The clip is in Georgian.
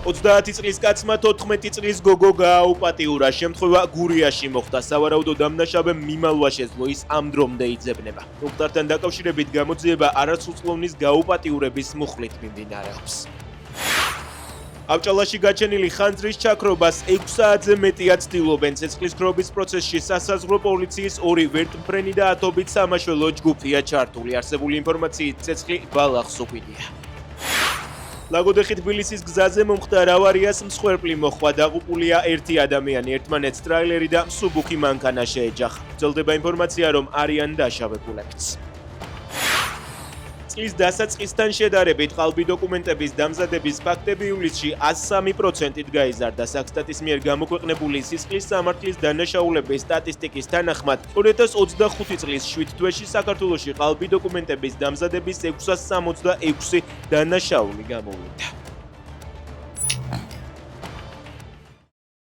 30 წლის კაცმა 14 წლის გოგო გააუპატიურა. შემთხვევა გურიაში მოხდა. სავარაუდო დამნაშავემ მიმალვა შეძლო, ის ამ დრომდე იძებნება. უხდართან დაკავშირებით გამოძიება არასრულწლოვნის გაუპატიურების მუხლით მიმდინარეობს. ავჭალაში გაჩენილი ხანძრის ჩაქრობას 6 საათზე მეტია ცდილობენ. ცეცხლის ქრობის პროცესში სასაზღვრო პოლიციის 2 ვერტმფრენი და ათობით სამაშველო ჯგუფია ჩართული. არსებული ინფორმაციით ცეცხლი ბალახს უკიდია. ლაგოდეხი თბილისის გზაზე მომხდარ ავარიას მსხვერპლი მოხდა. დაღუპულია ერთი ადამიანი, ერთმანეთს ტრაილერი და მსუბუქი მანქანა შეეჯახა. ვრცელდება ინფორმაცია, რომ არიან დაშავებულებიც. წლის დასაწყისთან შედარებით ყალბი დოკუმენტების დამზადების ფაქტები ივლისში 103%-ით გაიზარდა. საქსტატის მიერ გამოქვეყნებული სისხლის სამართლის დანაშაულების სტატისტიკის თანახმად 2025 წლის 7 თვეში საქართველოში ყალბი დოკუმენტების დამზადების 666 დანაშაული გამოვიდა.